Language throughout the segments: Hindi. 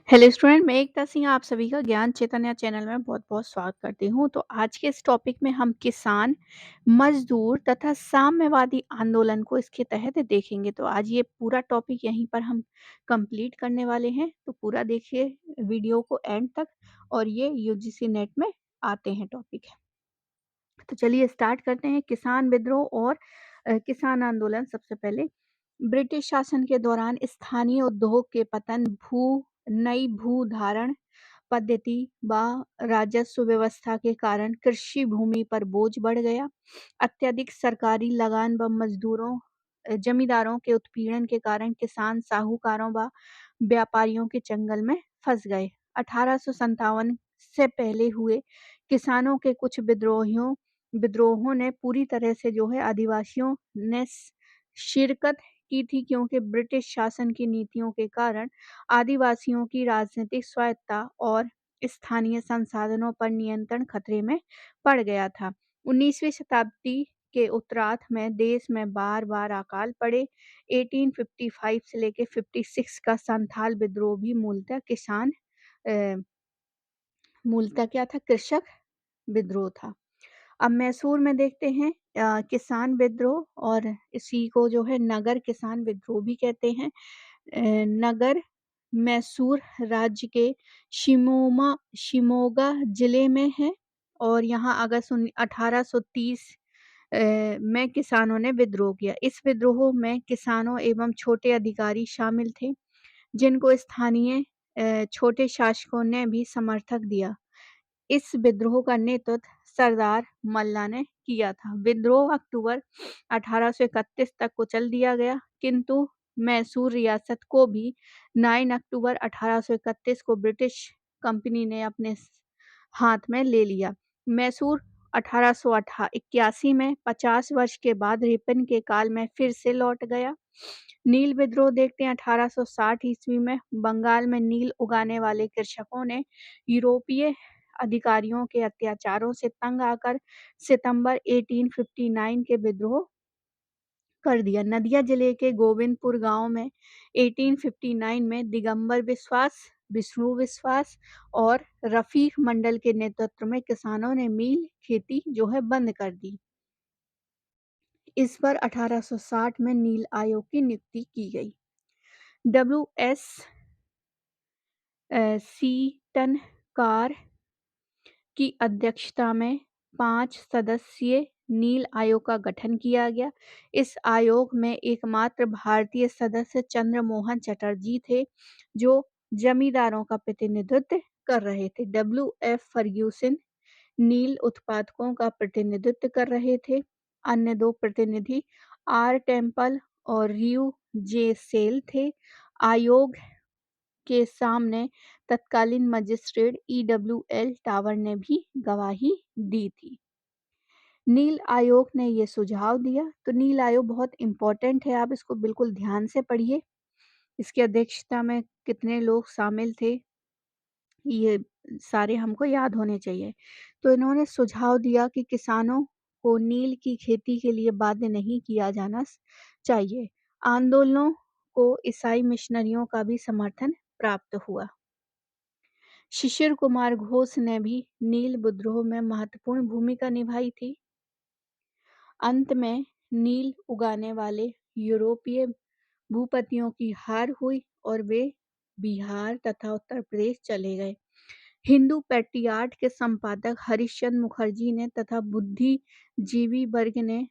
हेलो स्टूडेंट, मैं एकता सिंह आप सभी का ज्ञान चैतन्य चैनल में बहुत-बहुत स्वागत करती हूँ। तो आज के इस टॉपिक में हम किसान, मजदूर तथा साम्यवादी आंदोलन को इसके तहत देखेंगे। तो आज ये पूरा टॉपिक यहीं पर हम कंप्लीट करने वाले हैं। तो पूरा देखिए वीडियो को एंड तक और ये यूजीसी नेट में आते हैं टॉपिक। तो चलिए स्टार्ट करते हैं। किसान विद्रोह और किसान आंदोलन। सबसे पहले ब्रिटिश शासन के दौरान स्थानीय उद्योग के पतन, नई भू धारण पद्धति व राजस्व व्यवस्था के कारण कृषि भूमि पर बोझ बढ़ गया। अत्यधिक सरकारी लगान व जमींदारों के उत्पीड़न के कारण किसान साहूकारों व व्यापारियों के चंगल में फंस गए। 1857 से पहले हुए किसानों के कुछ विद्रोहों ने पूरी तरह से जो है आदिवासियों ने शिरकत की थी, क्योंकि ब्रिटिश शासन की नीतियों के कारण आदिवासियों की राजनीतिक स्वायत्तता और स्थानीय संसाधनों पर नियंत्रण खतरे में पड़ गया था। 19वीं शताब्दी के उत्तरार्ध में देश में बार-बार अकाल पड़े। 1855 से लेकर 56 का संथाल विद्रोह भी मूलतः क्या था? कृषक विद्रोह था। अब मैसूर में देखते हैं किसान विद्रोह, और इसी को जो है नगर किसान विद्रोह भी कहते हैं। नगर मैसूर राज्य के शिमोगा जिले में है, और यहाँ अगस्त 1830 में किसानों ने विद्रोह किया। इस विद्रोह में किसानों एवं छोटे अधिकारी शामिल थे, जिनको स्थानीय छोटे शासकों ने भी समर्थक दिया। इस विद्रोह का नेतृत्व सरदार मल्ला ने किया था। विद्रोह अक्टूबर 1831 तक को चल दिया गया, किंतु मैसूर रियासत को भी 9 अक्टूबर 1831 को ब्रिटिश कंपनी ने अपने हाथ में ले लिया। मैसूर 1881 में 50 वर्ष के बाद रिपन के काल में फिर से लौट गया। नील विद्रोह देखते हैं। 1860 ईस्वी में बंगाल में नील उगाने वाले कृषकों ने यूरोपीय अधिकारियों के अत्याचारों से तंग आकर सितंबर 1859 के विद्रोह कर दिया। नदिया जिले के गोविंदपुर गांव में 1859 में दिगंबर विश्वास, विष्णु विश्वास और रफीक मंडल के नेतृत्व में किसानों ने मील खेती जो है बंद कर दी। इस पर 1860 में नील आयोग की नियुक्ति की गई। डब्ल्यू.एस. सीटनकार की अध्यक्षता में 5 सदस्यीय नील आयोग का गठन किया गया। इस आयोग में एकमात्र भारतीय सदस्य चंद्रमोहन चटर्जी थे, जो जमींदारों का प्रतिनिधित्व कर रहे थे। डब्ल्यू.एफ. फर्ग्यूसन नील उत्पादकों का प्रतिनिधित्व कर रहे थे। अन्य 2 प्रतिनिधि आर. टेम्पल और र्यू जे. सेल थे। आयोग के सामने तत्कालीन मजिस्ट्रेट ई.डब्ल्यू.एल. टावर ने भी गवाही दी थी। नील आयोग ने ये सुझाव दिया। तो नील आयोग बहुत इम्पोर्टेंट है, आप इसको बिल्कुल ध्यान से पढ़िए। इसकी अध्यक्षता में कितने लोग शामिल थे, ये सारे हमको याद होने चाहिए। तो इन्होंने सुझाव दिया कि किसानों को नील की खेती के लिए बाध्य नहीं किया जाना चाहिए। आंदोलनों को ईसाई मिशनरियों का भी समर्थन प्राप्त हुआ। शिशिर कुमार घोष ने भी नील विद्रोह में महत्वपूर्ण भूमिका निभाई थी। अंत में नील उगाने वाले यूरोपीय भूपतियों की हार हुई और वे बिहार तथा उत्तर प्रदेश चले गए। हिंदू पेट्रियार्ट के संपादक हरिश्चंद्र मुखर्जी ने तथा बुद्धिजीवी वर्ग ने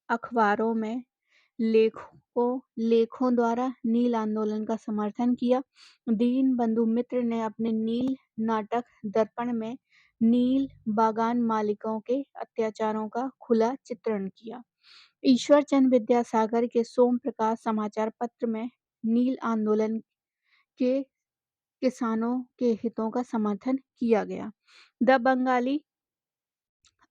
अखबारों में लेखों द्वारा नील आंदोलन का समर्थन किया। दीन बंधु मित्र ने अपने नील नाटक दर्पण में नील बागान मालिकों के अत्याचारों का खुला चित्रण किया। ईश्वर चंद्र विद्यासागर के सोम प्रकाश समाचार पत्र में नील आंदोलन के किसानों के हितों का समर्थन किया गया। द बंगाली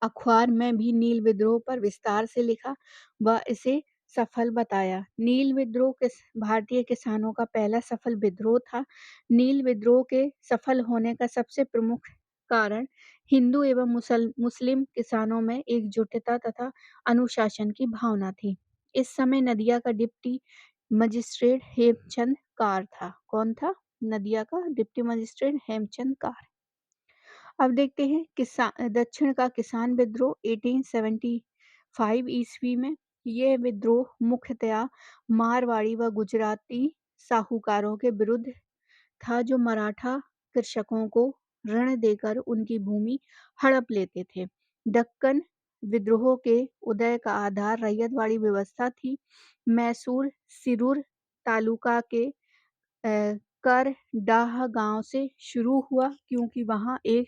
अखबार में भी नील विद्रोह पर विस्तार से लिखा व इसे सफल बताया। नील विद्रोह भारतीय किसानों का पहला सफल विद्रोह था। नील विद्रोह के सफल होने का सबसे प्रमुख कारण हिंदू एवं मुस्लिम किसानों में एकजुटता तथा अनुशासन की भावना थी। इस समय नदिया का डिप्टी मजिस्ट्रेट हेमचंद कार था। कौन था? नदिया का डिप्टी मजिस्ट्रेट हेमचंद कार। अब देखते हैं किसान दक्षिण का किसान विद्रोह 1875 ईस्वी में। यह विद्रोह मुख्यतया मारवाड़ी व गुजराती साहूकारों के विरुद्ध था जो मराठा कृषकों को ऋण देकर उनकी भूमि हड़प लेते थे। दक्कन विद्रोह के उदय का आधार रैयतवाड़ी व्यवस्था थी। मैसूर सिरूर तालुका के करडाह गांव से शुरू हुआ क्योंकि वहां एक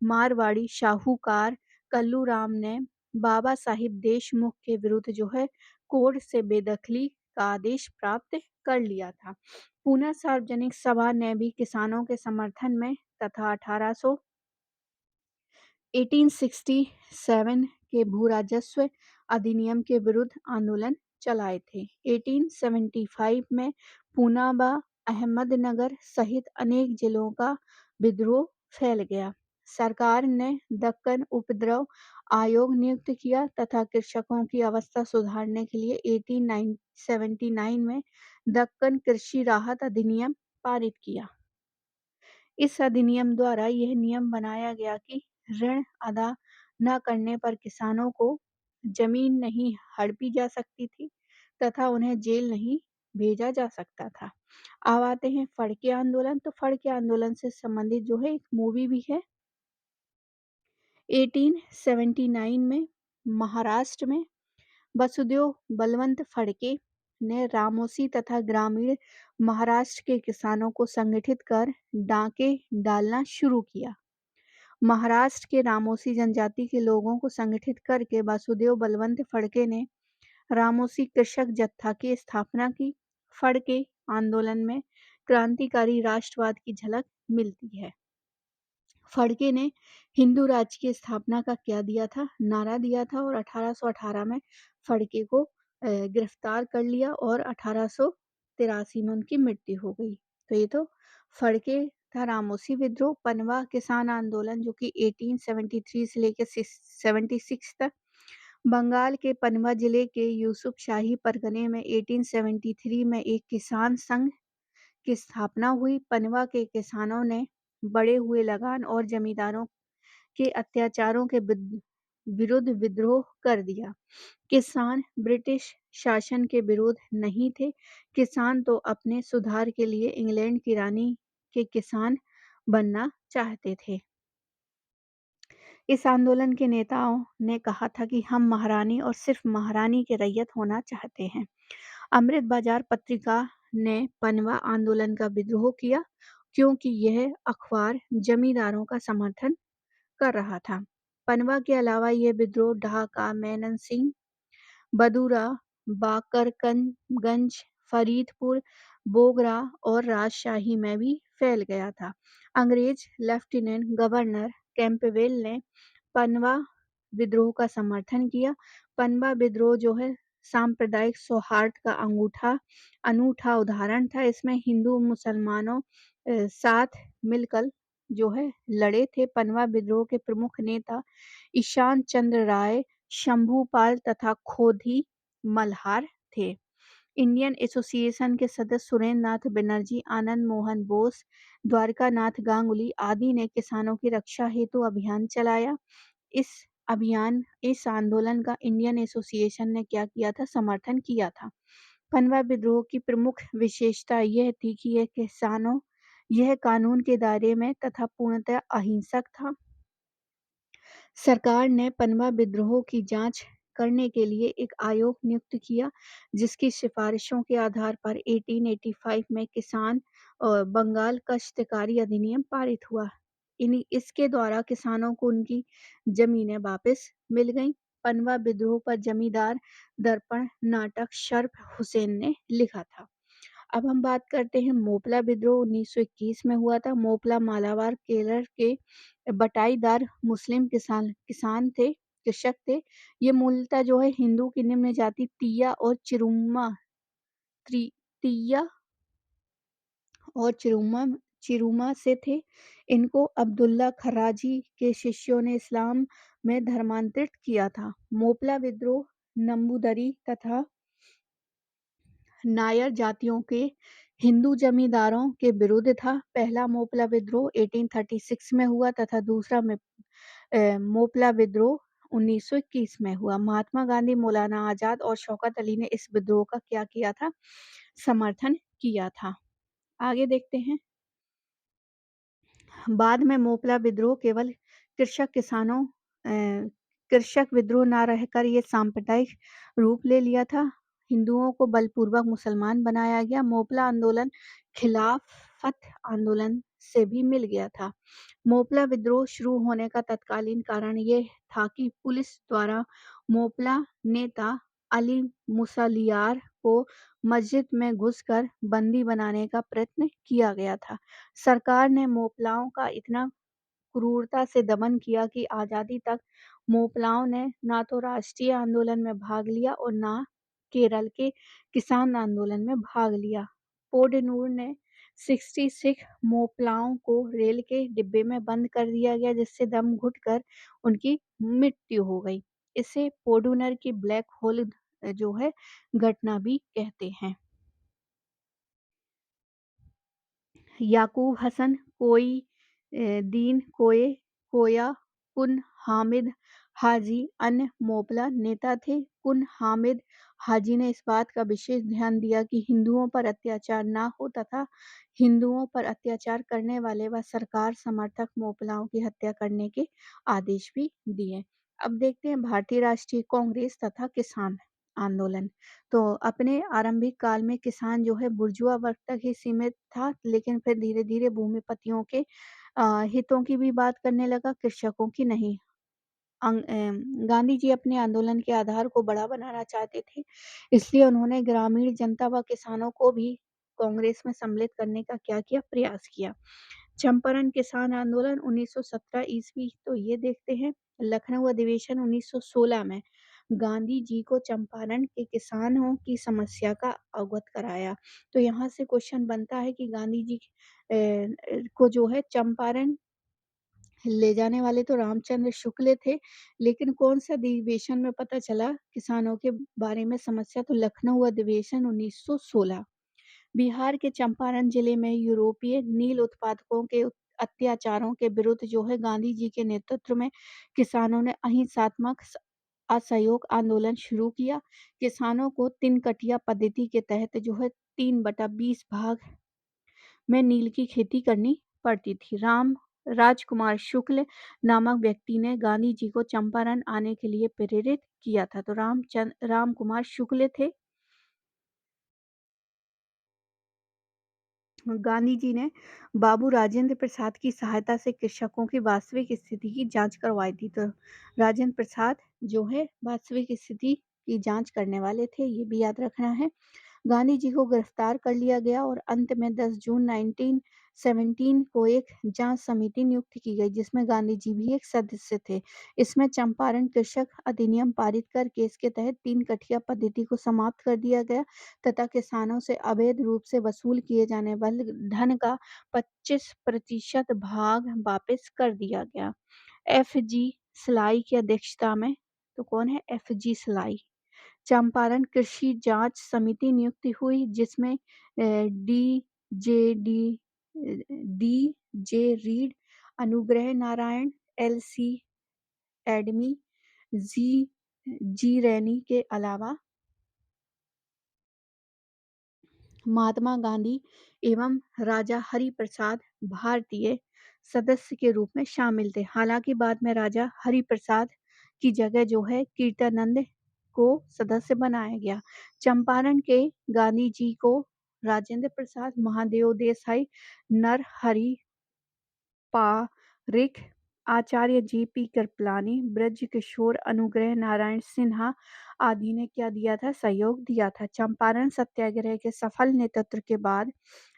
मारवाड़ी साहूकार कल्लूराम ने बाबा साहिब देशमुख के विरुद्ध जो है कोर्ट से बेदखली का आदेश प्राप्त कर लिया था। पूना सार्वजनिक सभा ने भी किसानों के समर्थन में तथा 1867 के भू राजस्व अधिनियम के विरुद्ध आंदोलन चलाए थे। 1875 में पूना व अहमदनगर सहित अनेक जिलों का विद्रोह फैल गया। सरकार ने दक्कन उपद्रव आयोग नियुक्त किया तथा कृषकों की अवस्था सुधारने के लिए 1879 में दक्कन कृषि राहत अधिनियम पारित किया। इस अधिनियम द्वारा यह नियम बनाया गया कि ऋण अदा न करने पर किसानों को जमीन नहीं हड़पी जा सकती थी तथा उन्हें जेल नहीं भेजा जा सकता था। अब आते हैं फड़के आंदोलन। तो फड़के आंदोलन से संबंधित जो है एक मूवी भी है। 1879 में महाराष्ट्र में वसुदेव बलवंत फड़के ने रामोसी तथा ग्रामीण महाराष्ट्र के किसानों को संगठित कर डांके डालना शुरू किया। महाराष्ट्र के रामोसी जनजाति के लोगों को संगठित करके वासुदेव बलवंत फड़के ने रामोसी कृषक जत्था की स्थापना की। फड़के आंदोलन में क्रांतिकारी राष्ट्रवाद की झलक मिलती है। फड़के ने हिंदू राज्य की स्थापना का क्या दिया था, नारा दिया था और 1818 में फड़के को गिरफ्तार कर लिया और 1883 में उनकी मृत्यु हो गई। तो ये तो फड़के था। रामोसी विद्रोह, पनवा किसान आंदोलन जो कि 1873 से लेकर 76 तक। बंगाल के पनवा जिले के यूसुफ शाही परगने में 1873 में एक किसान संघ की स्थापना हुई। पनवा के किसानों ने बढ़े हुए लगान और जमींदारों के अत्याचारों के विरुद्ध विद्रोह कर दिया। किसान ब्रिटिश शासन के विरोध नहीं थे। किसान तो अपने सुधार के लिए इंग्लैंड की रानी के किसान बनना चाहते थे। इस आंदोलन के नेताओं ने कहा था कि हम महारानी और सिर्फ महारानी के रैयत होना चाहते हैं। अमृत बाजार पत्रिका ने पनवा आंदोलन का विद्रोह किया क्योंकि यह अखबार जमींदारों का समर्थन कर रहा था। पनवा के अलावा यह विद्रोह ढाका, मेनन बदूरा, बाकरगंज, फरीदपुर, बोगरा और राजशाही में भी फैल गया था। अंग्रेज लेफ्टिनेंट गवर्नर कैंपबेल ने पनवा विद्रोह का समर्थन किया। पनवा विद्रोह जो है सांप्रदायिक सौहार्द का अनूठा उदाहरण था। इसमें हिंदू मुसलमानों साथ मिलकर जो है लड़े थे। पनवा विद्रोह के प्रमुख नेता ईशान चंद्र राय, शंभूपाल तथा खोधी मल्हार थे। इंडियन एसोसिएशन के सदस्य सुरेंद्र नाथ बनर्जी, आनंद मोहन बोस, द्वारका नाथ गांगुली आदि ने किसानों की रक्षा हेतु अभियान चलाया। इस आंदोलन का इंडियन एसोसिएशन ने क्या किया था, समर्थन किया था। पनवा विद्रोह की प्रमुख विशेषता यह थी कि यह कानून के दायरे में तथा पूर्णतः अहिंसक था। सरकार ने पनवा विद्रोह की जांच करने के लिए एक आयोग नियुक्त किया जिसकी सिफारिशों के आधार पर 1885 में किसान और बंगाल काश्तकारी अधिनियम पारित हुआ। इसके द्वारा किसानों को उनकी जमीनें वापस मिल गईं। पनवा विद्रोह पर जमींदार दर्पण नाटक शर्फ हुसैन ने लिखा था। अब हम बात करते हैं मोपला विद्रोह 1921 में हुआ था। मोपला मालाबार केरल के बटाईदार मुस्लिम किसान थे, कृषक थे। ये मूलतः जो है हिंदू की निम्न जाति तीया और चिरुमा से थे। इनको अब्दुल्ला खराजी के शिष्यों ने इस्लाम में धर्मांतरित किया था। मोपला विद्रोह नंबूदरी तथा नायर जातियों के हिंदू जमींदारों के विरुद्ध था। पहला मोपला विद्रोह 1836 में हुआ तथा दूसरा मोपला विद्रोह 1921 में हुआ। महात्मा गांधी, मौलाना आजाद और शौकत अली ने इस विद्रोह का क्या किया था? समर्थन किया था। आगे देखते हैं। बाद में मोपला विद्रोह केवल कृषक विद्रोह न रहकर ये सांप्रदायिक रूप ले लिया था। हिंदुओं को बलपूर्वक मुसलमान बनाया गया। मोपला आंदोलन खिलाफत आंदोलन से भी मिल गया था। मोपला विद्रोह शुरू होने का तत्कालीन कारण ये था कि पुलिस द्वारा मोपला नेता अली मुसलियार को मस्जिद में घुसकर बंदी बनाने का प्रयत्न किया गया था। सरकार ने मोपलाओं का इतना क्रूरता से दमन किया कि आज़ादी तक मोपलाओं ने ना तो राष्ट्रीय आंदोलन में भाग लिया और ना केरल के किसान आंदोलन में भाग लिया। पोडनूर ने 66 मोपलाओं को रेल के डिब्बे में बंद कर दिया गया, जिससे दम घुटकर उनकी मृत्यु हो गई। इसे पोडुनर की ब्लैक होल जो है घटना भी कहते हैं। याकूब हसन कोई, दीन कोय, कोया, कुन हामिद हाजी अन्य मोपला नेता थे। कुन हामिद हाजी ने इस बात का विशेष ध्यान दिया कि हिंदुओं पर अत्याचार न हो तथा हिंदुओं पर अत्याचार करने वाले व सरकार समर्थक मोपलाओं की हत्या करने के आदेश भी दिए। अब देखते हैं भारतीय राष्ट्रीय कांग्रेस तथा किसान आंदोलन। तो अपने आरंभिक काल में किसान जो है बुर्जुआ वर्ग तक ही सीमित था, लेकिन फिर धीरे-धीरे भूमिपतियों के हितों की भी बात करने लगा, कृषकों की नहीं। गांधी जी अपने आंदोलन के आधार को बड़ा बनाना चाहते थे, इसलिए उन्होंने ग्रामीण जनता व किसानों को भी कांग्रेस में सम्मिलित करने का क्या किया? प्रयास किया। चंपारण किसान आंदोलन 1917 ईस्वी, तो ये देखते हैं। लखनऊ अधिवेशन 1916 में गांधी जी को चंपारण के किसानों की समस्या का अवगत कराया। तो यहाँ से क्वेश्चन बनता है कि गांधी जी को जो है चंपारण ले जाने वाले तो रामचंद्र शुक्ल थे, लेकिन कौन सा अधिवेशन में पता चला किसानों के बारे में समस्या? तो लखनऊ अधिवेशन 1916। बिहार के चंपारण जिले में यूरोपीय नील उत्पादकों के अत्याचारों के विरुद्ध जो है गांधी जी के नेतृत्व में किसानों ने अहिंसात्मक असहयोग आंदोलन शुरू किया। किसानों को तीन कटिया पद्धति के तहत जो है 3/20 भाग में नील की खेती करनी पड़ती थी। राजकुमार शुक्ल नामक व्यक्ति ने गांधी जी को चंपारण आने के लिए प्रेरित किया था। तो राम कुमार शुक्ल थे। गांधी जी ने बाबू राजेंद्र प्रसाद की सहायता से कृषकों की वास्तविक स्थिति की जांच करवाई थी। तो राजेंद्र प्रसाद जो है वास्तविक स्थिति की जांच करने वाले थे, ये भी याद रखना है। गांधी जी को गिरफ्तार कर लिया गया और अंत में 10 जून 1917 को एक जांच समिति नियुक्त की गई, जिसमें गांधी जी भी एक सदस्य थे। इसमें चंपारण कृषक अधिनियम पारित करके इसके तहत 3 कठिया पद्धति को समाप्त कर दिया गया तथा किसानों से अवैध रूप से वसूल किए जाने वाले धन का 25% भाग वापस कर दिया गया। एफ जी सलाई की अध्यक्षता में, तो कौन है एफ जी सलाई, चंपारण कृषि जांच समिति नियुक्त हुई, जिसमें D J D D J read, Anugrah Narayan, L C एडमी, जी जी रैनी के अलावा महात्मा गांधी एवं राजा हरि प्रसाद भारतीय सदस्य के रूप में शामिल थे। हालांकि बाद में राजा हरि प्रसाद की जगह जो है कीर्तानंद को सदस्य बनाया गया। चंपारण के गांधी जी को राजेंद्र प्रसाद, महादेव देसाई, नरहरि पारिख, आचार्य जी.पी. कृपलानी, ब्रज किशोर, अनुग्रह नारायण सिन्हा आदि ने क्या दिया था? सहयोग दिया था। चंपारण सत्याग्रह के सफल नेतृत्व के बाद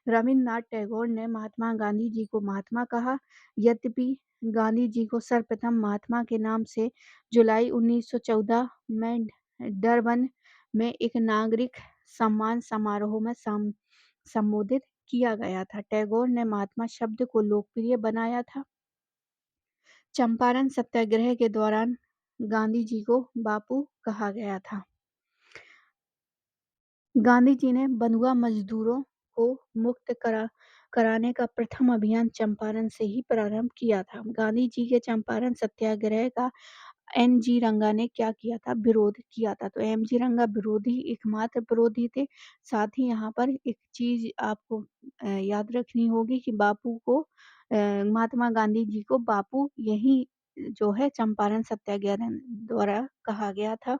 रविन्द्रनाथ टैगोर ने महात्मा गांधी जी को महात्मा कहा। यद्यपि गांधी जी को सर्वप्रथम महात्मा के नाम से जुलाई 1914 में डरबन में एक नागरिक सम्मान समारोह में संबोधित किया गया था। टैगोर ने महात्मा शब्द को लोकप्रिय बनाया था। चंपारण सत्याग्रह के दौरान गांधी जी को बापू कहा गया था। गांधी जी ने बंधुआ मजदूरों को मुक्त कराने का प्रथम अभियान चंपारण से ही प्रारंभ किया था। गांधी जी के चंपारण सत्याग्रह का एन जी रंगा ने क्या किया था? विरोध किया था। तो एम जी रंगा विरोधी एकमात्र विरोधी थे। साथ ही यहाँ पर एक चीज आपको याद रखनी होगी कि बापू को महात्मा गांधी जी को बापू यही जो है चंपारण सत्याग्रह द्वारा कहा गया था।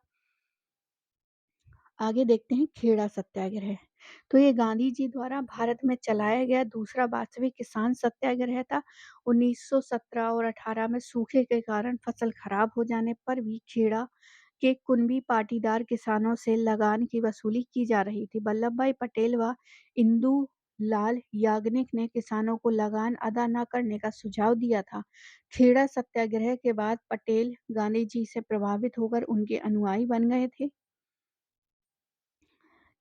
आगे देखते हैं खेड़ा सत्याग्रह। तो ये गांधी जी द्वारा भारत में चलाया गया दूसरा वास्तविक किसान सत्याग्रह था। 1917 और 18 में सूखे के कारण फसल खराब हो जाने पर भी खेड़ा के कुनबी पाटीदार किसानों से लगान की वसूली की जा रही थी। वल्लभ भाई पटेल व इंदु लाल याग्निक ने किसानों को लगान अदा न करने का सुझाव दिया था। खेड़ा सत्याग्रह के बाद पटेल गांधी जी से प्रभावित होकर उनके अनुयायी बन गए थे।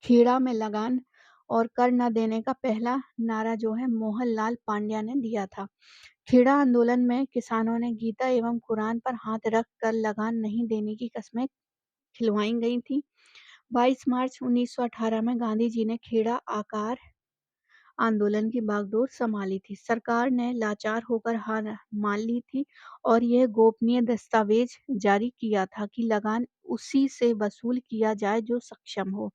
खेड़ा में लगान और कर न देने का पहला नारा जो है मोहनलाल पांड्या ने दिया था। खेड़ा आंदोलन में किसानों ने गीता एवं कुरान पर हाथ रख कर लगान नहीं देने की कस्में खिलवाई गई थी। 22 मार्च 1918 में गांधी जी ने खेड़ा आकार आंदोलन की बागडोर संभाली थी। सरकार ने लाचार होकर हार मान ली थी और यह गोपनीय दस्तावेज जारी किया था कि लगान उसी से वसूल किया जाए जो सक्षम हो।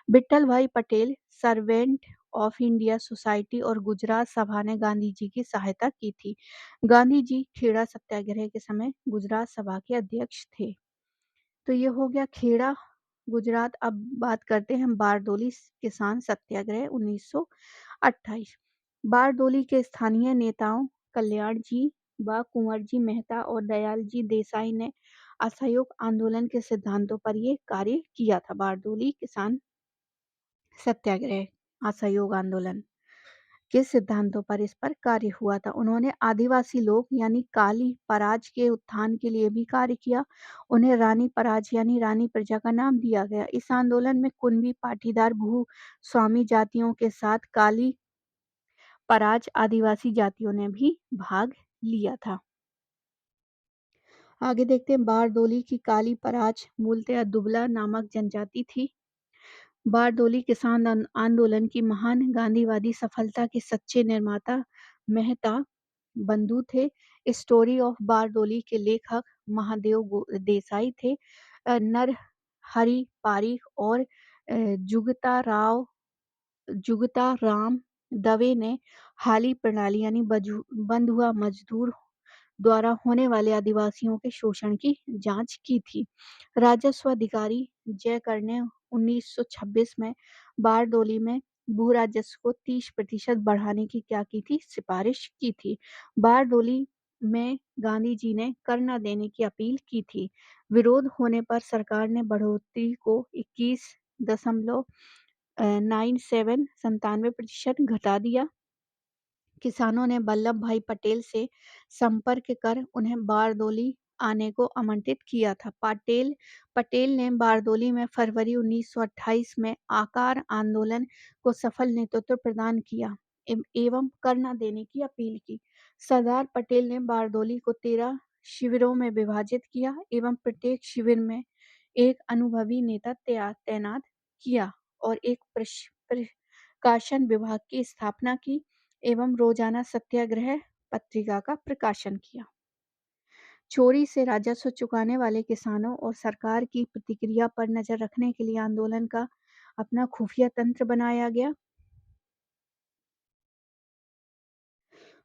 विट्ठल भाई Patel, servant of India society और गुजरात सभा ने गांधी जी की सहायता की थी। गांधी जी खेड़ा सत्याग्रह के समय गुजरात सभा के अध्यक्ष थे। तो ये हो गया खेड़ा गुजरात। अब बात करते हैं बारडोली किसान सत्याग्रह 1928। बारडोली के स्थानीय नेताओं कल्याण जी व कुंवर जी मेहता और दयाल जी देसाई ने असहयोग आंदोलन के सिद्धांतों पर यह कार्य किया था। बारडोली किसान सत्याग्रह असहयोग आंदोलन के सिद्धांतों पर इस पर कार्य हुआ था। उन्होंने आदिवासी लोग यानी काली पराज के उत्थान के लिए भी कार्य किया। उन्हें रानी पराज यानी रानी प्रजा का नाम दिया गया। इस आंदोलन में कुनबी पाटीदार भू स्वामी जातियों के साथ काली पराज आदिवासी जातियों ने भी भाग लिया था। आगे देखते हैं बारडोली की काली पराज मूलतः दुबला नामक जनजाति थी। बारडोली किसान आंदोलन की महान गांधीवादी सफलता के सच्चे निर्माता मेहता बंधु थे। स्टोरी ऑफ बारडोली के लेखक महादेव देसाई थे। नरहरि पारीख और जुगता राम दवे ने हाली प्रणाली यानी बंधुआ मजदूर द्वारा होने वाले आदिवासियों के शोषण की जांच की थी। राजस्व अधिकारी जयकर ने 1926 में बारडोली में भू राजस्व को 30% बढ़ाने की क्या की थी? सिफारिश की थी। बारडोली में गांधी जी ने कर न देने की अपील की थी। विरोध होने पर सरकार ने बढ़ोतरी को 97% घटा दिया। किसानों ने वल्लभ भाई पटेल से संपर्क कर उन्हें बारडोली आने को आमंत्रित किया था। पटेल ने बारडोली में फरवरी 1928 में आकार आंदोलन को सफल नेतृत्व प्रदान किया एवं कर न देने की अपील की। सरदार पटेल ने बारडोली को 13 शिविरों में विभाजित किया एवं प्रत्येक शिविर में एक अनुभवी नेता तैनात किया और एक प्रकाशन विभाग की स्थापना की एवं रोजाना सत्याग्रह पत्रिका का प्रकाशन किया। चोरी से राजस्व चुकाने वाले किसानों और सरकार की प्रतिक्रिया पर नजर रखने के लिए आंदोलन का अपना खुफिया तंत्र बनाया गया।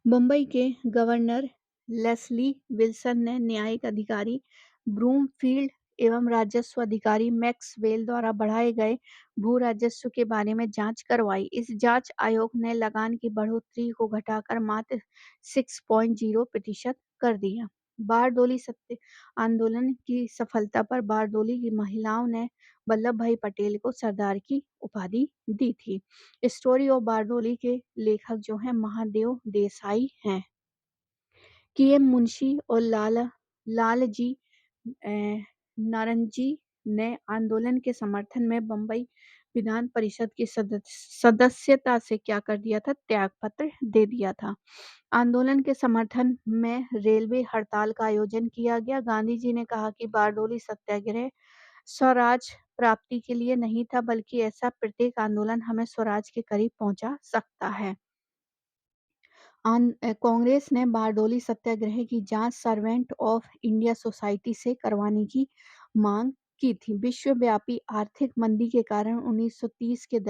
मुंबई के गवर्नर लेस्ली विल्सन ने न्यायिक अधिकारी ब्रूमफील्ड एवं राजस्व अधिकारी मैक्सवेल द्वारा बढ़ाए गए भू राजस्व के बारे में जांच करवाई। इस जांच आयोग ने लगान की बढ़ोतरी को घटाकर मात्र 6.0% कर दिया। बारडोली सत्य आंदोलन की सफलता पर बारडोली की महिलाओं ने वल्लभ भाई पटेल को सरदार की उपाधि दी थी। स्टोरी ऑफ बारडोली के लेखक जो हैं महादेव देसाई हैं। के.एम. मुंशी और लालजी नारंगी ने आंदोलन के समर्थन में बम्बई विधान परिषद की सदस्यता से क्या कर दिया था? त्यागपत्र दे दिया था। आंदोलन के समर्थन में रेलवे हड़ताल का आयोजन किया गया। गांधी जी ने कहा कि बारडोली सत्याग्रह स्वराज प्राप्ति के लिए नहीं था, बल्कि ऐसा प्रत्येक आंदोलन हमें स्वराज के करीब पहुंचा सकता है। कांग्रेस ने बारडोली सत्याग्रह की जांच सर्वेंट ऑफ इंडिया सोसाइटी से करवाने की मांग की थी। विश्वव्यापी आर्थिक मंदी के कारण 1930 के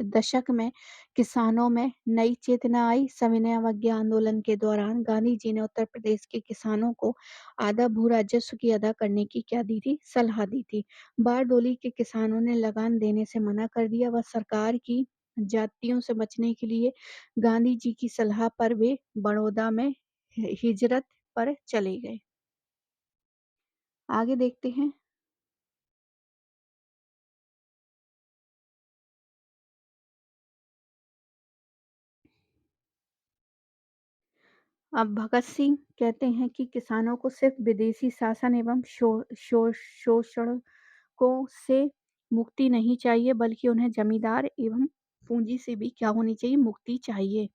दशक में किसानों में नई चेतना आई। सविनय अवज्ञा आंदोलन के दौरान गांधी जी ने उत्तर प्रदेश के किसानों को आधा भू राजस्व की अदा करने की क्या दी थी? सलाह दी थी। बारडोली के किसानों ने लगान देने से मना कर दिया। वह सरकार की जातियों से बचने के लिए गांधी जी की सलाह पर वे बड़ौदा में हिजरत पर चले गए। आगे देखते हैं। अब भगत सिंह कहते हैं कि किसानों को सिर्फ विदेशी शासन एवं शोषणों से मुक्ति नहीं चाहिए, बल्कि उन्हें जमींदार एवं पूंजी से भी क्या होनी चाहिए? मुक्ति चाहिए।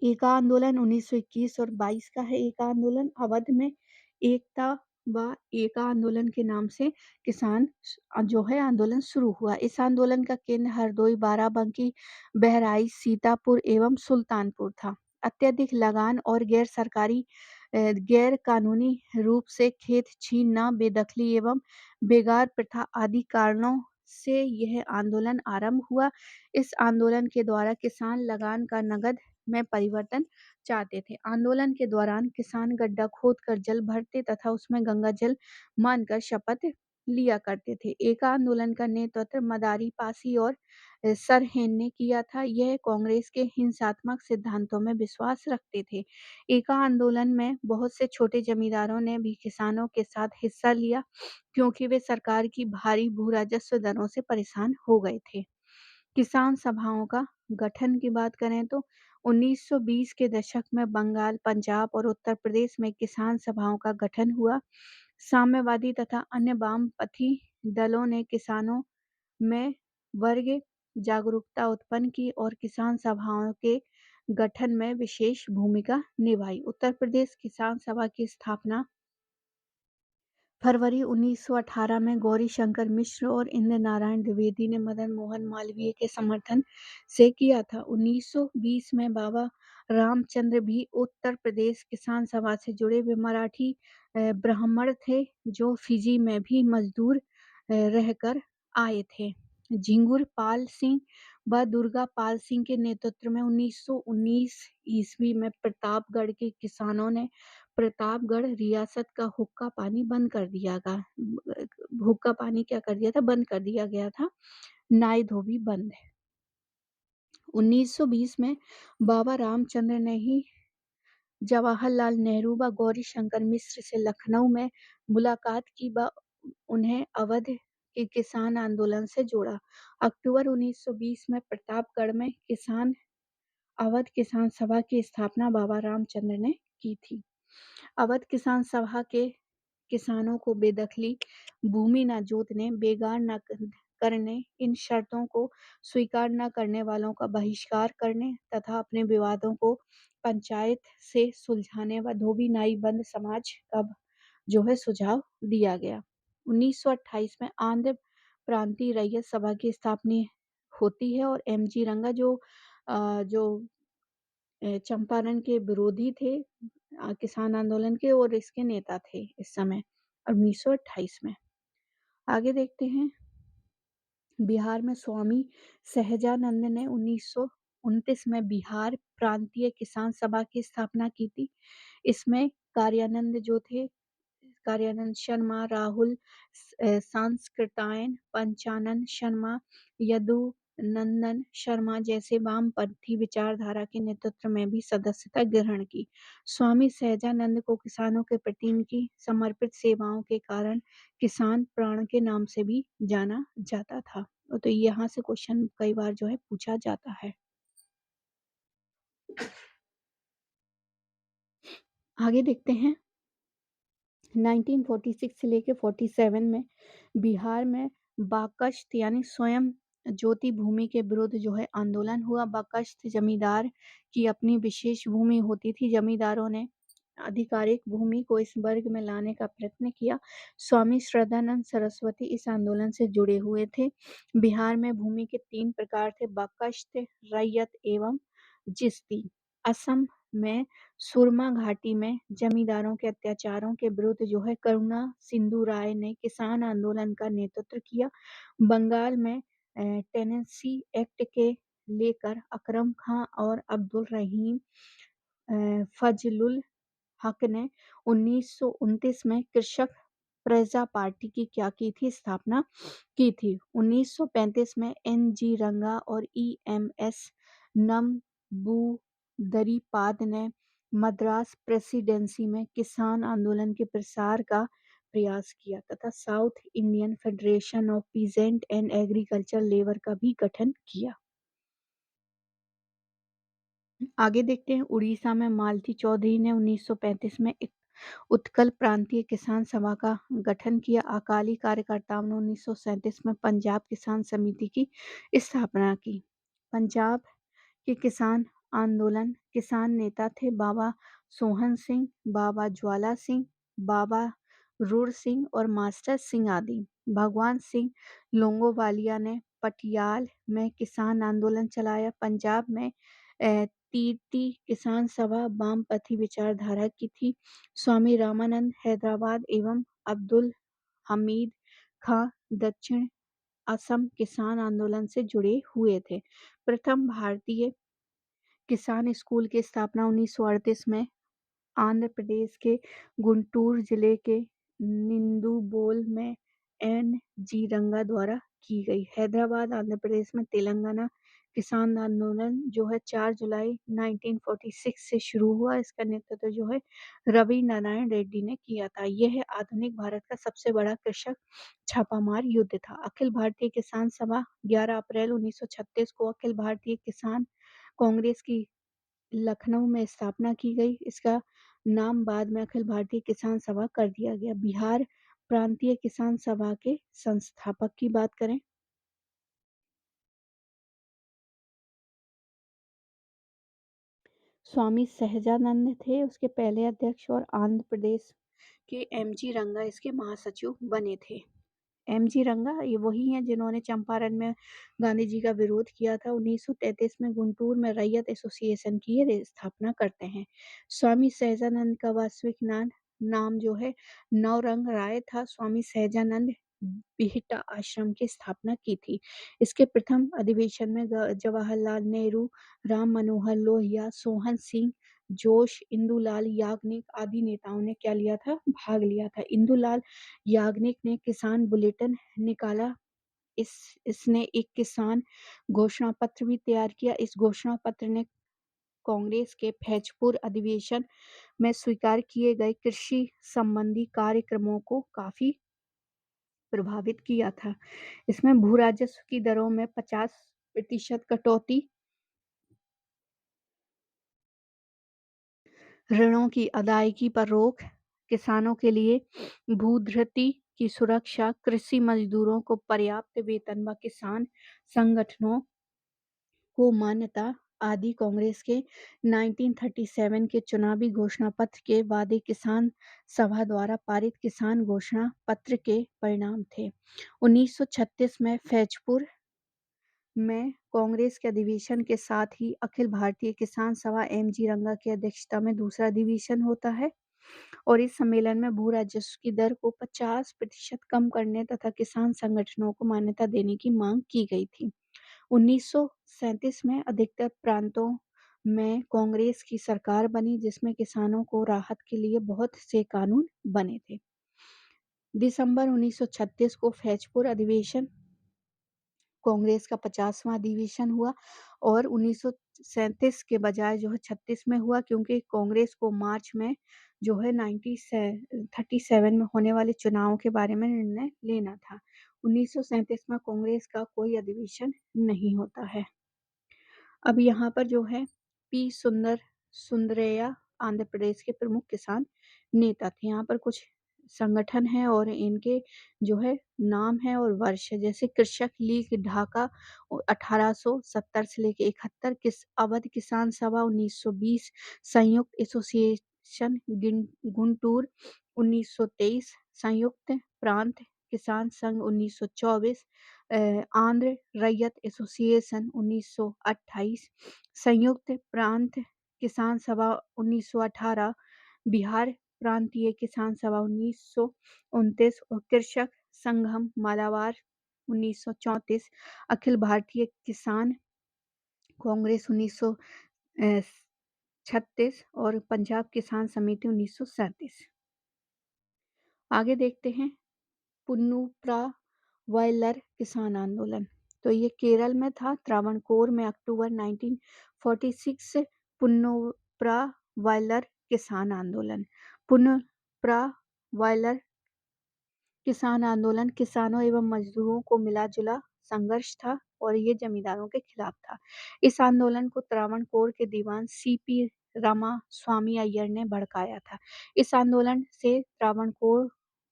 एका आंदोलन 1921 और 22 का है। एका आंदोलन अवध में एकता व एका आंदोलन के नाम से किसान जो है आंदोलन शुरू हुआ। इस आंदोलन का केंद्र हरदोई, बाराबंकी, बहराइच, सीतापुर एवं सुल्तानपुर था। अत्यधिक लगान और गैर कानूनी रूप से खेत छीनना, बेदखली एवं बेगार प्रथा आदि कारणों से यह आंदोलन आरंभ हुआ। इस आंदोलन के द्वारा किसान लगान का नगद में परिवर्तन चाहते थे। आंदोलन के दौरान किसान गड्ढा खोदकर जल भरते तथा उसमें गंगा जल मानकर शपथ लिया करते थे। एका आंदोलन का नेतृत्व मदारी पासी और सरहेन ने किया था। यह कांग्रेस के हिंसात्मक सिद्धांतों में विश्वास रखते थे। एका आंदोलन में बहुत से छोटे जमींदारों ने भी किसानों के साथ हिस्सा लिया, क्योंकि वे सरकार की भारी भू राजस्व दरों से परेशान हो गए थे। किसान सभाओं का गठन की बात करें तो 1920 के दशक में बंगाल, पंजाब और उत्तर प्रदेश में किसान सभाओं का गठन हुआ। साम्यवादी तथा अन्य वामपंथी दलों ने किसानों में वर्ग जागरूकता उत्पन्न की और किसान सभाओं के गठन में विशेष भूमिका निभाई। उत्तर प्रदेश किसान सभा की स्थापना फरवरी 1918 में गौरीशंकर मिश्र और इंद्र नारायण द्विवेदी ने मदन मोहन मालवीय के समर्थन से किया था। 1920 में बाबा रामचंद्र भी उत्तर प्रदेश किसान सभा से जुड़े हुए मराठी ब्राह्मण थे, जो फिजी में भी मजदूर रहकर आए थे। झिंगुर पाल सिंह व दुर्गा पाल सिंह के नेतृत्व में 1919 ईस्वी में प्रतापगढ़ के किसानों ने प्रतापगढ़ रियासत का हुक्का पानी बंद कर दिया गया। हुक्का पानी क्या कर दिया था? बंद कर दिया गया था। नाई धोबी बंद। 1920 में बाबा रामचंद्र ने ही जवाहरलाल नेहरू व गौरीशंकर मिश्र से लखनऊ में मुलाकात की व उन्हें अवध के किसान आंदोलन से जोड़ा। अक्टूबर 1920 में प्रतापगढ़ में अवध किसान सभा की स्थापना बाबा रामचंद्र ने की थी। अवध किसान सभा के किसानों को बेदखली, भूमि न जोतने, बेगार न करने, इन शर्तों को स्वीकार न करने वालों का बहिष्कार करने तथा अपने विवादों को पंचायत से सुलझाने व धोबी नाई बंद समाज का जो है सुझाव दिया गया। 1928 में आंध्र प्रांतीय रैयत सभा की स्थापना होती है और एम.जी. रंगा जो चंपारण के विरोधी थे किसान आंदोलन के, और इसके नेता थे इस समय 1928 में। आगे देखते हैं। बिहार में स्वामी सहजानंद ने 1929 में बिहार प्रांतीय किसान सभा की स्थापना की थी। इसमें कार्यानंद शर्मा, राहुल सांस्कृतायन, पंचानन शर्मा, यदुनंदन शर्मा जैसे वामपंथी विचारधारा के नेतृत्व में भी सदस्यता ग्रहण की। स्वामी सहजानंद को किसानों के प्रति इनकी समर्पित सेवाओं के कारण किसान प्राण के नाम से भी जाना जाता था। तो यहाँ से क्वेश्चन कई बार जो है पूछा जाता है। आगे देखते हैं। 1946 से लेकर 47 में बिहार में बाकश्त यानी स्वयं ज्योति भूमि के विरुद्ध जो है आंदोलन हुआ। बाकश्त जमींदार की अपनी विशेष भूमि होती थी। जमींदारों ने आधिकारिक भूमि को इस वर्ग में लाने का प्रयत्न किया। स्वामी श्रद्धानंद सरस्वती इस आंदोलन से जुड़े हुए थे। बिहार में भूमि के 3 प्रकार थे, बकश्त, रैयत एवं चिश्ती। असम में सुरमा घाटी में जमींदारों के अत्याचारों के विरुद्ध जो है करुणा सिंधु राय ने किसान आंदोलन का नेतृत्व किया। बंगाल में टेनेंसी एक्ट के लेकर अकरम खां और अब्दुल रहीम फजलुल हक ने 1929 में कृषक प्रजा पार्टी की क्या की थी, स्थापना की थी। 1935 में एन.जी. रंगा और ई.एम.एस. नंबूदरीपाद ने मद्रास प्रेसिडेंसी में किसान आंदोलन के प्रसार का प्रयास किया तथा south Indian federation of peasant and agriculture labour का भी गठन किया। आगे देखते हैं, उड़ीसा में मालती चौधरी ने 1935 में एक उत्कल प्रांतीय किसान सभा का गठन किया। अकाली कार्यकर्ताओं ने 1937 में पंजाब किसान समिति की स्थापना की। पंजाब के किसान आंदोलन किसान नेता थे बाबा सोहन सिंह, बाबा ज्वाला सिंह, बाबा रूर सिंह और मास्टर सिंह आदि। भगवान सिंह लोंगोवालिया ने पटियाल में किसान आंदोलन चलाया। पंजाब में तीती किसान सभा वामपंथी विचारधारा की थी। स्वामी रामानंद हैदराबाद एवं अब्दुल हमीद खां दक्षिण असम किसान आंदोलन से जुड़े हुए थे। प्रथम भारतीय किसान स्कूल की स्थापना 1938 में आंध्र प्रदेश के गुंटूर जिले के निंदुबोल में एन.जी. रंगा द्वारा की गई। हैदराबाद आंध्र प्रदेश में तेलंगाना किसान आंदोलन जो है 4 जुलाई 1946 से शुरू हुआ। इसका नेतृत्व जो है रवि नारायण रेड्डी ने किया था। यह आधुनिक भारत का सबसे बड़ा कृषक छापामार युद्ध था। अखिल भारतीय किसान सभा 11 अप्रैल 1936 को अखिल भारतीय किसान कांग्रेस की लखनऊ में स्थापना की गई। इसका नाम बाद में अखिल भारतीय किसान सभा कर दिया गया। बिहार प्रांतीय किसान सभा के संस्थापक की बात करें, स्वामी सहजानंद थे उसके पहले अध्यक्ष और आंध्र प्रदेश के एम.जी. रंगा इसके महासचिव बने थे। एम.जी. रंगा ये वही हैं जिन्होंने चंपारण में गांधी जी का विरोध किया था। 1933 में गुंटूर में रैयत एसोसिएशन की ये स्थापना करते हैं। स्वामी सहजानंद का वास्तविक नाम जो है नवरंग राय था। स्वामी सहजानंद बिहटा आश्रम की स्थापना की थी। इसके प्रथम अधिवेशन में जवाहरलाल नेहरू, राम मनोहर लोहिया, सोहन सिंह जोश, इंदुलाल याग्निक आदि नेताओं ने क्या लिया था, भाग लिया था। इंदुलाल याग्निक ने किसान बुलेटिन निकाला। इसने एक किसान घोषणा पत्र भी तैयार किया। इस घोषणा पत्र ने कांग्रेस के फैजपुर अधिवेशन में स्वीकार किए गए कृषि संबंधी कार्यक्रमों को काफी प्रभावित किया था। इसमें भू राजस्व की दरों में 50% कटौती, ऋणों की अदायगी पर रोक, किसानों के लिए भूधृति की सुरक्षा, कृषि मजदूरों को पर्याप्त वेतन व किसान संगठनों को मान्यता आदि कांग्रेस के 1937 के चुनावी घोषणा पत्र के वादे किसान सभा द्वारा पारित किसान घोषणा पत्र के परिणाम थे। 1936 में फैजपुर में कांग्रेस के अधिवेशन के साथ ही अखिल भारतीय किसान सभा एम.जी. रंगा की अध्यक्षता में दूसरा अधिवेशन होता है और इस सम्मेलन में भू राजस्व की दर को 50% कम करने तथा किसान संगठनों को मान्यता देने की मांग की गई थी। 1937 में अधिकतर प्रांतों में कांग्रेस की सरकार बनी जिसमें किसानों को राहत के लिए बहुत से कानून बने थे। दिसंबर 1936 को फैजपुर अधिवेशन कांग्रेस का 50वां अधिवेशन हुआ और 1937 के बजाय जो है 36 में हुआ, क्योंकि कांग्रेस को मार्च में जो है 1937 में होने वाले चुनाव के बारे में निर्णय लेना था। 1937 में कांग्रेस का कोई अधिवेशन नहीं होता है। अब यहाँ पर जो है पी सुंदरैया आंध्र प्रदेश के प्रमुख किसान नेता थे। यहाँ पर कुछ संगठन है और इनके जो है नाम है और वर्ष है, जैसे कृषक लीग ढाका 1870 से लेके 71, अवध किसान सभा 1920, संयुक्त सेक्शन गुंटूर 1923, संयुक्त प्रांत किसान संघ 1924, आंध्र रैयत एसोसिएशन 1928, संयुक्त प्रांत किसान सभा 1918, बिहार प्रांतीय किसान सभा 1929 और कृषक संघम मालाबार 1934, अखिल भारतीय किसान कांग्रेस 1936 और पंजाब किसान समिति 1937। आगे देखते हैं पुन्नुप्रा वायलर किसान आंदोलन। तो ये केरल में था, त्रावणकोर में अक्टूबर 1946 पुन्नुप्रा वायलर किसान आंदोलन। पुन्नुप्रा वायलर किसान आंदोलन किसानों एवं मजदूरों को मिला-जुला संघर्ष था और ये जमींदारों के खिलाफ था। इस आंदोलन को त्रावणकोर के दीवान सीपी रामास्वामी अय्यर ने भड़काया था। इस आंदोलन से त्रावणकोर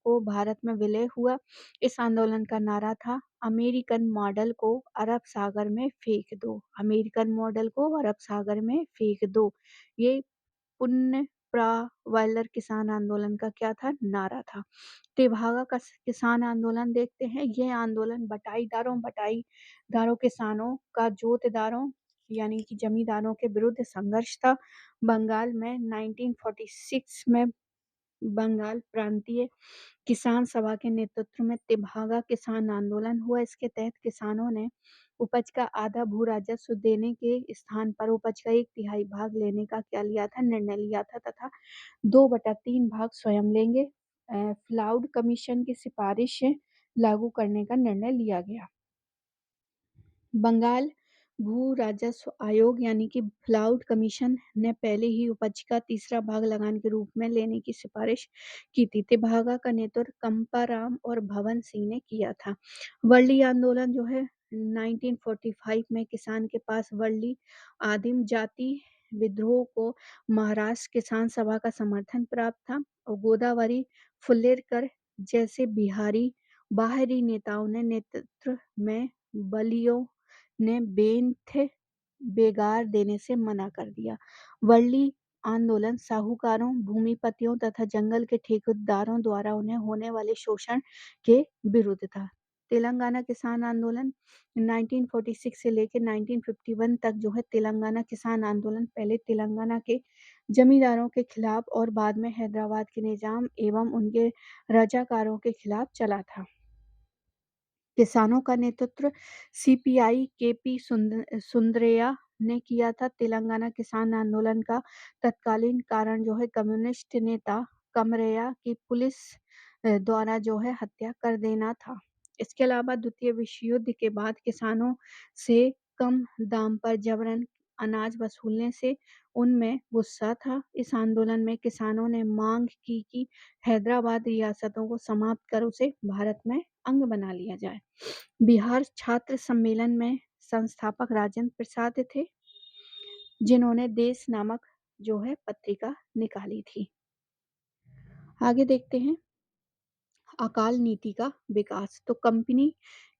को भारत में विलय हुआ। इस आंदोलन का नारा था, अमेरिकन मॉडल को अरब सागर में फेंक दो, अमेरिकन मॉडल को अरब सागर में फेंक दो। ये पुन्नप्रा वायलर किसान आंदोलन का क्या था? नारा था। तेभागा का किसान आंदोलन देखते हैं। यह आंदोलन बटाईदारों किसानों का जोतदारों यानी कि जमींदारों के विरुद्ध संघर्ष था। बंगाल में 1946 में बंगाल प्रांतीय किसान सभा के नेतृत्व में तेभागा किसान आंदोलन हुआ। इसके तहत किसानों ने उपज का आधा भू राजस्व देने के स्थान पर उपज का 1/3 भाग लेने का क्या लिया था? निर्णय लिया था तथा 2/3 भाग स्वयं लेंगे। फ्लाउड कमीशन की सिफारिश लागू करने का निर्णय लिया गया। बंगाल भू राजस्व आयोग यानी कि फ्लाउड कमीशन ने पहले ही उपज का 3रा भाग लगान के रूप में लेने की सिफारिश की थी। तेभागा का नेतृत्व कंपाराम और भवन सिंह ने किया था। वर्ली आंदोलन जो है 1945 में किसान के पास वर्ली आदिम जाति विद्रोह को महाराष्ट्र किसान सभा का समर्थन प्राप्त था और गोदावरी फुलेरकर जैसे बाहरी नेताओं ने नेतृत्व में बलियों ने बेंथ बेगार देने से मना कर दिया। वर्ली आंदोलन साहूकारों, भूमिपतियों तथा जंगल के ठेकेदारों द्वारा उन्हें होने वाले शोषण के विरुद्ध था। तेलंगाना किसान आंदोलन 1946 से लेकर 1951 तक जो है तेलंगाना किसान आंदोलन पहले तेलंगाना के जमींदारों के खिलाफ और बाद में हैदराबाद के निजाम एवं उनके रजाकारों के खिलाफ चला था। किसानों का नेतृत्व सीपीआई केपी सुंदरैया ने किया था। तेलंगाना किसान आंदोलन का तत्कालीन कारण जो है कम्युनिस्ट नेता कमरैया की पुलिस द्वारा जो है हत्या कर देना था। इसके अलावा द्वितीय विश्व युद्ध के बाद किसानों से कम दाम पर जबरन अनाज वसूलने से उनमें गुस्सा था। इस आंदोलन में किसानों ने मांग की कि हैदराबाद रियासतों को समाप्त कर उसे भारत में अंग बना लिया जाए। बिहार छात्र सम्मेलन में संस्थापक राजेंद्र प्रसाद थे, जिन्होंने देश नामक जो है पत्रिका निकाली थी। आगे देखते हैं अकाल नीति का विकास। तो कंपनी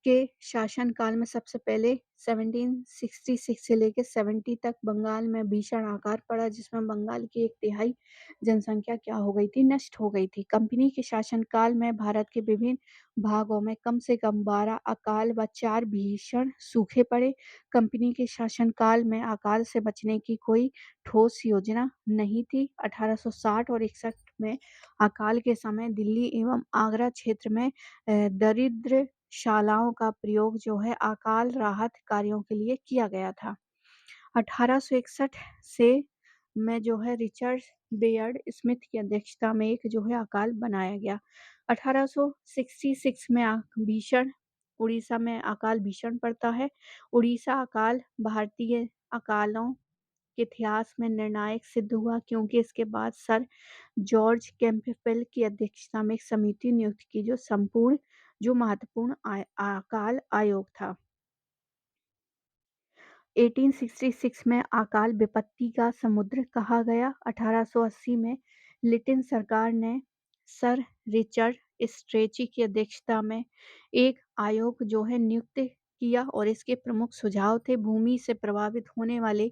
के शासनकाल में सबसे पहले 1766 से लेकर 70 तक बंगाल में भीषण आकार पड़ा, जिसमें बंगाल की 1/3 जनसंख्या क्या हो गई थी? नष्ट हो गई थी। कंपनी के शासनकाल में भारत के विभिन्न भागों में कम से कम 12 अकाल व 4 भीषण सूखे पड़े। कंपनी के शासनकाल में अकाल से बचने की कोई ठोस योजना नहीं थी। 1860 और 61 में अकाल के समय दिल्ली एवं आगरा क्षेत्र में दरिद्रशालाओं का प्रयोग जो है अकाल राहत कार्यों के लिए किया गया था। 1861 से में जो है रिचर्ड बेयर्ड स्मिथ की अध्यक्षता में एक जो है अकाल बनाया गया। 1866 में भीषण उड़ीसा में अकाल भीषण पड़ता है। उड़ीसा अकाल भारतीय अकालों के इतिहास में निर्णायक सिद्ध हुआ, क्योंकि इसके बाद सर जॉर्ज कैंपबेल की अध्यक्षता में एक समिति नियुक्त की जो महत्वपूर्ण अकाल आयोग था। 1866 में अकाल विपत्ति का समुद्र कहा गया। 1880 में लिटिन सरकार ने सर रिचर्ड स्ट्रेची की अध्यक्षता में एक आयोग जो है नियुक्त किया और इसके प्रमुख सुझाव थे भूमि से प्रभावित होने वाले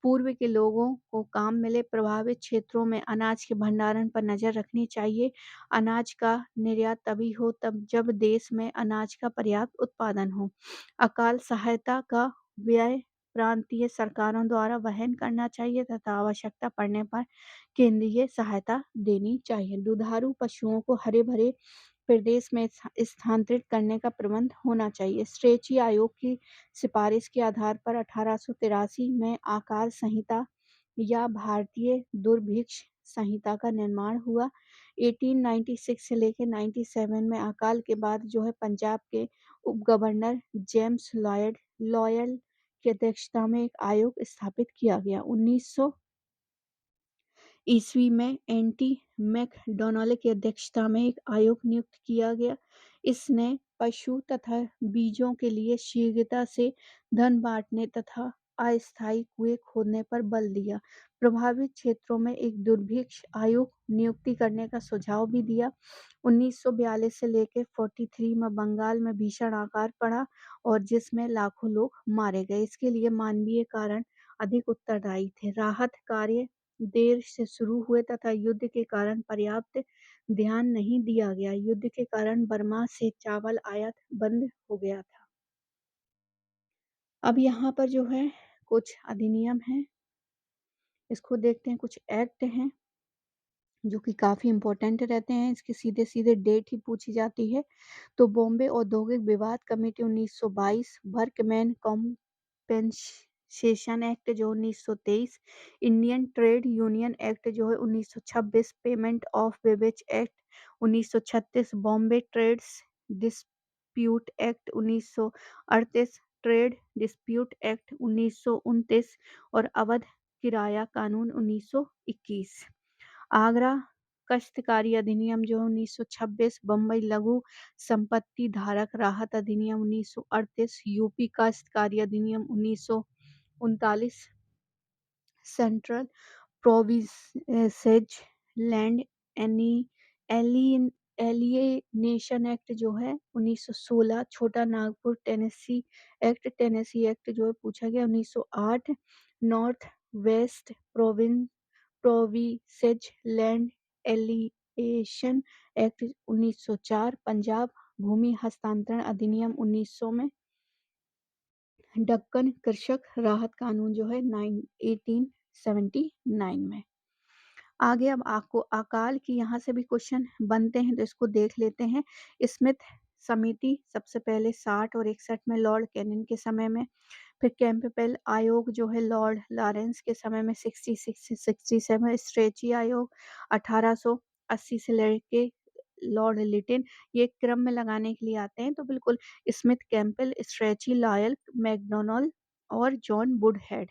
पूर्व के लोगों को काम मिले। प्रभावित क्षेत्रों में अनाज के भंडारण पर नजर रखनी चाहिए। अनाज का निर्यात तभी हो तब जब देश में अनाज का पर्याप्त उत्पादन हो। अकाल सहायता का व्यय प्रांतीय सरकारों द्वारा वहन करना चाहिए तथा आवश्यकता पड़ने पर केंद्रीय सहायता देनी चाहिए। दुधारू पशुओं को हरे भरे प्रदेश में स्थानांतरित करने का प्रबंध होना चाहिए। स्ट्रेची आयोग की सिफारिश के आधार पर 1883 में आकार संहिता या भारतीय दुर्भिक्ष संहिता का निर्माण हुआ। 1896 से लेकर 97 में अकाल के बाद जो है पंजाब के उप गवर्नर जेम्स लॉयल की अध्यक्षता में एक आयोग स्थापित किया गया। 1900 ईस्वी में एंटी मैकडॉनल्ड की अध्यक्षता में एक आयोग नियुक्त किया गया। इसने पशु तथा बीजों के लिए शीघ्रता से धन बांटने तथा अस्थायी कुएं खोदने पर बल दिया। प्रभावित क्षेत्रों में एक दुर्भिक्ष आयोग नियुक्ति करने का सुझाव भी दिया। 1942 से लेकर 43 में बंगाल में भीषण आकार पड़ा और जिसमें लाखों लोग मारे गए। इसके लिए मानवीय कारण अधिक उत्तरदायी थे। राहत कार्य देर से शुरू हुए तथा युद्ध के कारण पर्याप्त ध्यान नहीं दिया गया। युद्ध के कारण बर्मा से चावल आयात बंद हो गया था। अब यहाँ पर जो है कुछ अधिनियम हैं, इसको देखते हैं। कुछ एक्ट हैं जो कि काफी इंपॉर्टेंट रहते हैं। इसकी सीधे सीधे डेट ही पूछी जाती है। तो बॉम्बे औद्योगिक विवाद कमेटी 1922, वर्कमैन कॉम्पेंसेशन एक्ट जो 1923, इंडियन ट्रेड यूनियन एक्ट जो है 1926, payment of wages act 1936, Bombay trades dispute act 1938, trade dispute act 1929 और अवध किराया कानून 1921। आगरा काश्तकारी अधिनियम जो 1926, बम्बई लघु संपत्ति धारक राहत अधिनियम 1938, यूपी काश्तकारी अधिनियम 1939, central provinces land alienation act जो है 1916, छोटा नागपुर टेनेसी एक्ट जो है पूछा गया 1908, north west provinces land alienation act 1904, Punjab भूमि हस्तांतरण अधिनियम 1900 में, दक्कन कृषक राहत कानून जो है 1879 में। आगे अब आपको अकाल की यहाँ से भी क्वेश्चन बनते हैं तो इसको देख लेते हैं। स्मिथ समिति सबसे पहले 60 और 61 में लॉर्ड कैनिंग के समय में, फिर कैंपबेल आयोग जो है लॉर्ड लॉरेंस के समय में 66 से 67, स्ट्रेची आयोग 1880 से लेके लॉर्ड लिटिन। ये क्रम में लगाने के लिए आते हैं तो बिल्कुल Smith, Campbell, stretchy, loyal, McDonald और जॉन वुडहेड।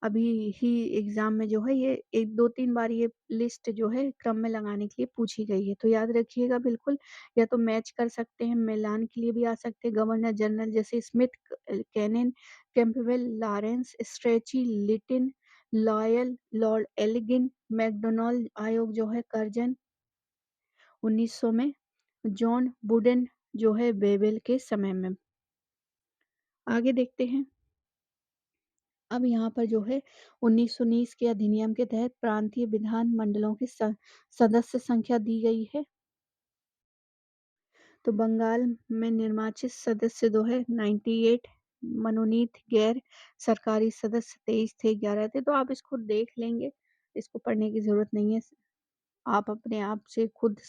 अभी ही एग्जाम में जो है ये एक दो तीन बार ये लिस्ट जो है क्रम में लगाने के लिए पूछी गई है तो याद रखिएगा बिल्कुल। या तो मैच कर सकते हैं, मिलान के लिए भी आ सकते हैं। गवर्नर जनरल जैसे Smith, Canning, Campbell, Lawrence, Strachey, Lytton, Lyall, lord Elgin, MacDonald आयोग जो है कर्जन 1900 में, जॉन वुडन जो है बेबेल के समय में। आगे देखते हैं। अब यहाँ पर जो है 1919 के अधिनियम के तहत प्रांतीय विधान मंडलों की सदस्य संख्या दी गई है। तो बंगाल में निर्वाचित सदस्य जो है 98, मनोनीत गैर सरकारी सदस्य 23 थे, 11 थे। तो आप इसको देख लेंगे, इसको पढ़ने की जरूरत नहीं है। आप अपने आप से खुद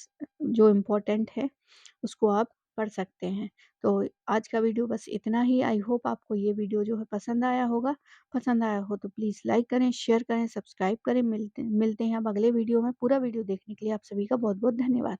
जो इम्पोर्टेंट है उसको आप पढ़ सकते हैं। तो आज का वीडियो बस इतना ही। आई होप आपको ये वीडियो जो है पसंद आया होगा। पसंद आया हो तो प्लीज़ लाइक करें, शेयर करें, सब्सक्राइब करें। मिलते मिलते हैं अब अगले वीडियो में। पूरा वीडियो देखने के लिए आप सभी का बहुत बहुत धन्यवाद।